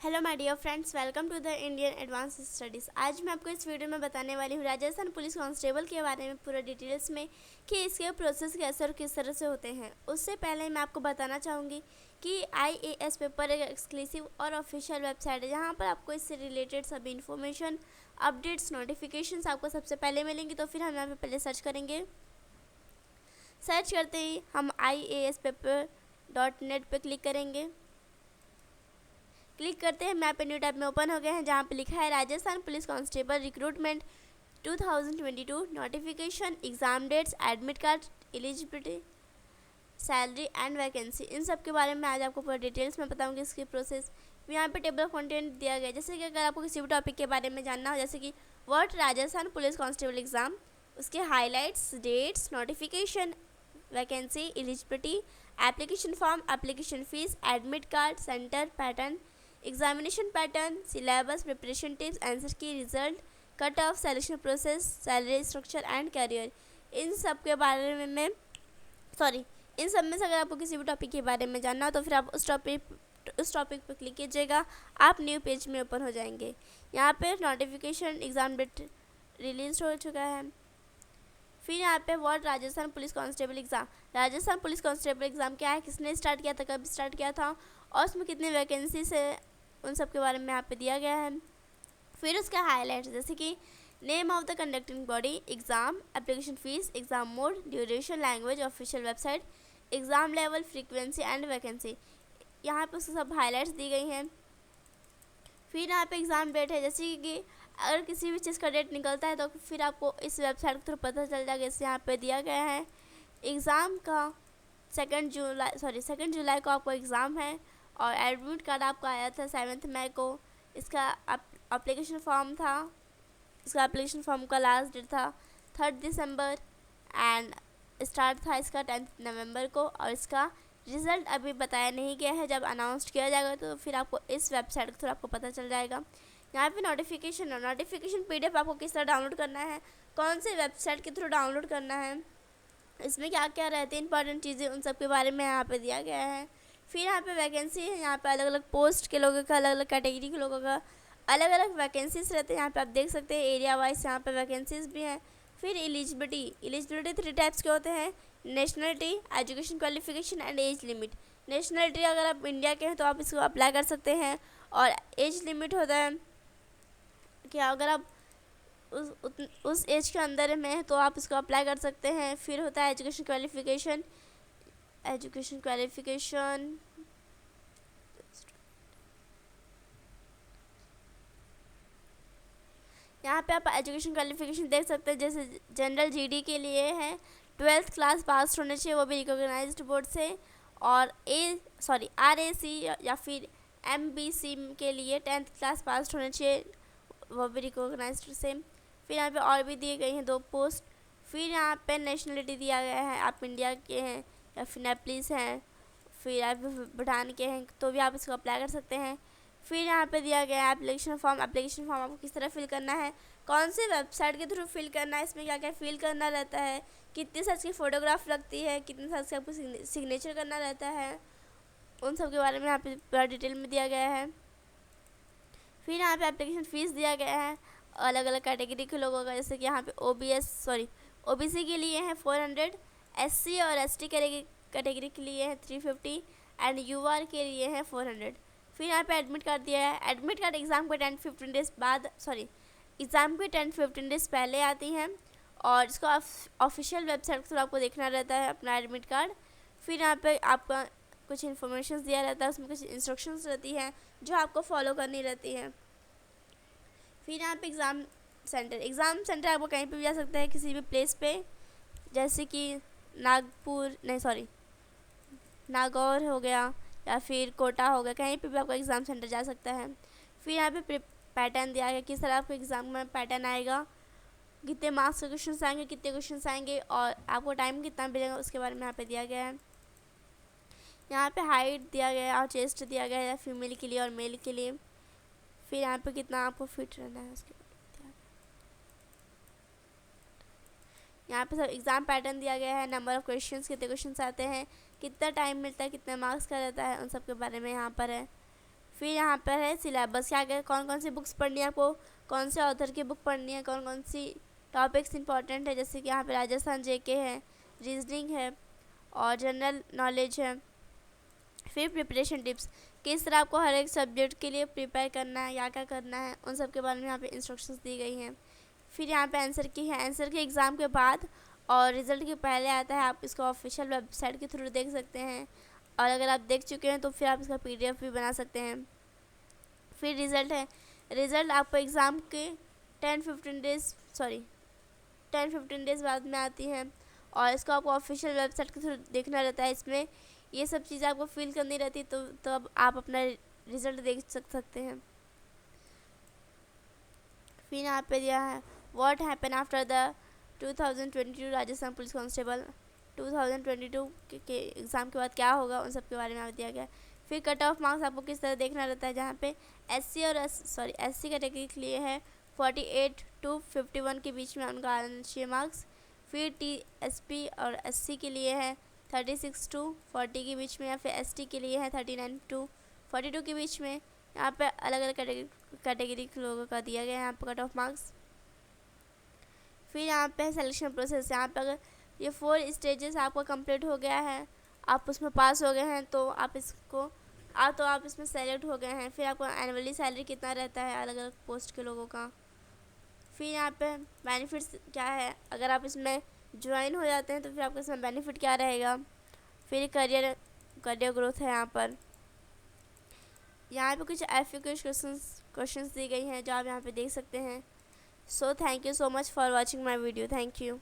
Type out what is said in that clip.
Hello my dear friends, welcome to the Indian advance studies. आज मैं आपको इस वीडियो में बताने वाली हूँ राजस्थान पुलिस कांस्टेबल के बारे में पूरा डिटेल्स में कि इसके प्रोसेस कैसे और किस तरह से होते हैं। उससे पहले मैं आपको बताना चाहूँगी कि IAS पेपर एक एक्सक्लूसिव और ऑफिशियल वेबसाइट है जहाँ पर आपको इससे रिलेटेड सभी इन्फॉर्मेशन, अपडेट्स, नोटिफिकेशंस आपको सबसे पहले मिलेंगी। तो फिर हम यहाँ पर पहले सर्च करेंगे। सर्च करते ही हम IASpaper.net पर क्लिक करेंगे। क्लिक करते हैं मैप न्यू टैब में ओपन हो गए हैं जहाँ पे लिखा है Rajasthan police constable recruitment 2022 notification, exam dates, admit card, eligibility, salary and vacancy. इन सब के बारे में आज आपको पूरा डिटेल्स में बताऊंगी इसकी प्रोसेस। यहाँ पे टेबल ऑफ कंटेंट दिया गया है, जैसे कि अगर आपको किसी भी टॉपिक के बारे में जानना हो, जैसे कि what Rajasthan police constable exam, उसके highlights, dates, notification, vacancy, eligibility, application form, application fees, admit card, centre, pattern, examination pattern, syllabus, preparation tips, answer key, result, cut off, selection process, salary structure and career. इन सब के बारे में इन सब में से अगर आपको किसी भी टॉपिक के बारे में जानना हो तो फिर आप उस टॉपिक पर क्लिक कीजिएगा, आप न्यू पेज में ओपन हो जाएंगे। यहाँ पे नोटिफिकेशन, एग्ज़ाम डेट रिलीज हो चुका है। फिर यहाँ पे what Rajasthan police constable exam, Rajasthan police constable exam क्या है, किसने स्टार्ट किया था, कब स्टार्ट किया था और उसमें कितनी वैकेंसीज है, उन सब के बारे में यहाँ पे दिया गया है। फिर उसका हाईलाइट्स, जैसे कि name of the conducting body, exam, application fees, exam mode, duration, language, official website, exam level, frequency and vacancy. यहाँ पे उसकी सब हाईलाइट्स दी गई हैं। फिर यहाँ पे एग्ज़ाम डेट है, जैसे कि अगर किसी भी चीज़ का डेट निकलता है तो फिर आपको इस वेबसाइट के थ्रू पता चल जाएगा। इसे यहाँ पे दिया गया है एग्ज़ाम का 2 जुलाई को आपको एग्ज़ाम है और एडमिट कार्ड आपका आया था 7 मई को। इसका एप्लीकेशन फॉर्म था, इसका एप्लीकेशन फॉर्म का लास्ट डेट था 3 दिसंबर एंड स्टार्ट था इसका 10 नवंबर को। और इसका रिज़ल्ट अभी बताया नहीं गया है, जब अनाउंस किया जाएगा तो फिर आपको इस वेबसाइट के थ्रू आपको पता चल जाएगा। यहाँ पे नोटिफिकेशन PDF आपको किस तरह डाउनलोड करना है, कौन से वेबसाइट के थ्रू डाउनलोड करना है, इसमें क्या क्या रहती है इंपॉर्टेंट चीज़ें, उन सब के बारे में यहाँ पे दिया गया है। फिर यहाँ पे वैकेंसी है, यहाँ पे अलग अलग पोस्ट के लोगों का, अलग अलग कैटेगरी के लोगों का अलग अलग वैकेंसीज रहते हैं। यहाँ पे आप देख सकते हैं एरिया वाइज यहाँ पे वैकेंसीज भी हैं। फिर एलिजिबिलिटी 3 टाइप्स के होते हैं, nationality, education qualification and age limit. Nationality अगर आप इंडिया के हैं तो आप इसको अप्लाई कर सकते हैं और एज लिमिट होता है कि अगर आप उस एज के अंदर में है तो आप इसको अप्लाई कर सकते हैं। फिर होता है एजुकेशन क्वालिफिकेशन यहाँ पे आप एजुकेशन क्वालिफिकेशन देख सकते हैं। जैसे जनरल GD के लिए है 12th क्लास पास होने चाहिए, वो भी रिकॉग्नाइज्ड बोर्ड से, और RAC या फिर MBC के लिए 10th क्लास पास होने चाहिए, वो भी रिकॉग्नाइज्ड से। फिर यहाँ पे और भी दिए गए हैं 2 पोस्ट। फिर यहाँ पे नेशनलिटी दिया गया है, आप इंडिया के हैं या फिर नेपालीस हैं, फिर आप भूटान के हैं तो भी आप इसको अप्लाई कर सकते हैं। फिर यहाँ पे दिया गया है एप्लीकेशन फॉर्म आपको किस तरह फिल करना है, कौन से वेबसाइट के थ्रू फिल करना है, इसमें क्या क्या फिल करना रहता है, कितने साइज की फ़ोटोग्राफ लगती है, कितने साइज का आपको सिग्नेचर करना रहता है, उन सब के बारे में यहाँ पे पूरा डिटेल में दिया गया है। फिर यहाँ पे एप्लीकेशन फ़ीस दिया गया है अलग अलग कैटेगरी के लोगों का, जैसे कि यहाँ पे OBC के लिए है 400, SC और ST कैटेगरी के लिए है 350 एंड UR के लिए है 400। फिर यहाँ पे एडमिट कार्ड दिया है। एडमिट कार्ड एग्ज़ाम के 10-15 डेज़ पहले आती हैं और इसको ऑफिशियल वेबसाइट के थ्रू आपको देखना रहता है अपना एडमिट कार्ड। फिर यहाँ पे आपका कुछ इन्फॉर्मेशन दिया रहता है, उसमें कुछ इंस्ट्रक्शंस रहती हैं जो आपको फॉलो करनी रहती हैं। फिर यहाँ पे एग्ज़ाम सेंटर आपको कहीं पे भी जा सकता है, किसी भी प्लेस पे, जैसे कि नागौर हो गया या फिर कोटा हो गया, कहीं पे भी आपका एग्ज़ाम सेंटर जा सकता है। फिर यहाँ पे पैटर्न दिया गया, किस तरह आपको एग्ज़ाम में पैटर्न आएगा, कितने मार्क्स के क्वेश्चन आएंगे, कितने क्वेश्चन आएंगे और आपको टाइम कितना मिलेगा, उसके बारे में यहाँ पे दिया गया है। यहाँ पे हाइट दिया गया है और चेस्ट दिया गया है फीमेल के लिए और मेल के लिए। फिर यहाँ पे कितना आपको फिट रहना है उसके यहाँ पे सब एग्ज़ाम पैटर्न दिया गया है, नंबर ऑफ़ क्वेश्चंस, कितने क्वेश्चंस आते हैं, कितना टाइम मिलता है, कितने मार्क्स का रहता है, उन सब के बारे में यहाँ पर है। फिर यहाँ पर है सिलेबस, क्या क्या कौन कौन सी बुक्स पढ़नी है आपको, कौन से ऑथर की बुक पढ़नी है, कौन कौन सी टॉपिक्स इंपॉर्टेंट है, जैसे कि यहाँ पे राजस्थान जेके है, रीजनिंग है और जनरल नॉलेज है। फिर प्रिपरेशन टिप्स, किस तरह आपको हर एक सब्जेक्ट के लिए प्रिपेयर करना है या क्या करना है, उन सब के बारे में यहाँ पे इंस्ट्रक्शंस दी गई हैं। फिर यहाँ पे आंसर की है, आंसर के एग्ज़ाम के बाद और रिज़ल्ट के पहले आता है, आप इसको ऑफिशियल वेबसाइट के थ्रू देख सकते हैं, और अगर आप देख चुके हैं तो फिर आप इसका PDF भी बना सकते हैं। फिर रिज़ल्ट है, रिज़ल्ट आपको एग्ज़ाम के 10-15 डेज़ बाद में आती है, और इसको आपको ऑफिशियल वेबसाइट के थ्रू देखना रहता है। इसमें ये सब चीज़ें आपको फिल करनी रहती, तो अब आप अपना रिज़ल्ट देख सकते हैं। फिर यहाँ पे दिया है what happen after the 2022 Rajasthan police constable, 2022 के एग्ज़ाम के बाद क्या होगा, उन सब के बारे में आपको दिया गया। फिर कट ऑफ मार्क्स आपको किस तरह देखना रहता है, जहाँ पे SC कैटेगरी के लिए है 48 to 51 के बीच में उनका आना चाहिए मार्क्स। फिर TSP और SC के लिए है 36 to 40 के बीच में, या फिर ST के लिए है 39 to 42 के बीच में। यहाँ पे अलग अलग कैटेगरी के लोगों का दिया गया है यहाँ पर कट ऑफ मार्क्स। फिर यहाँ पे सिलेक्शन प्रोसेस, यहाँ पे अगर ये 4 स्टेजेस आपका कंप्लीट हो गया है, आप उसमें पास हो गए हैं, तो आप इसमें सेलेक्ट हो गए हैं। फिर आपको एनुअली सैलरी कितना रहता है अलग अलग पोस्ट के लोगों का। फिर यहाँ पे बेनिफिट्स क्या है, अगर आप इसमें ज्वाइन हो जाते हैं तो फिर आपका इसमें बेनिफिट क्या रहेगा। फिर करियर ग्रोथ है यहाँ पे कुछ FAQ क्वेश्चंस दी गई हैं जो आप यहाँ पे देख सकते हैं। So thank you so much for watching my video, thank you.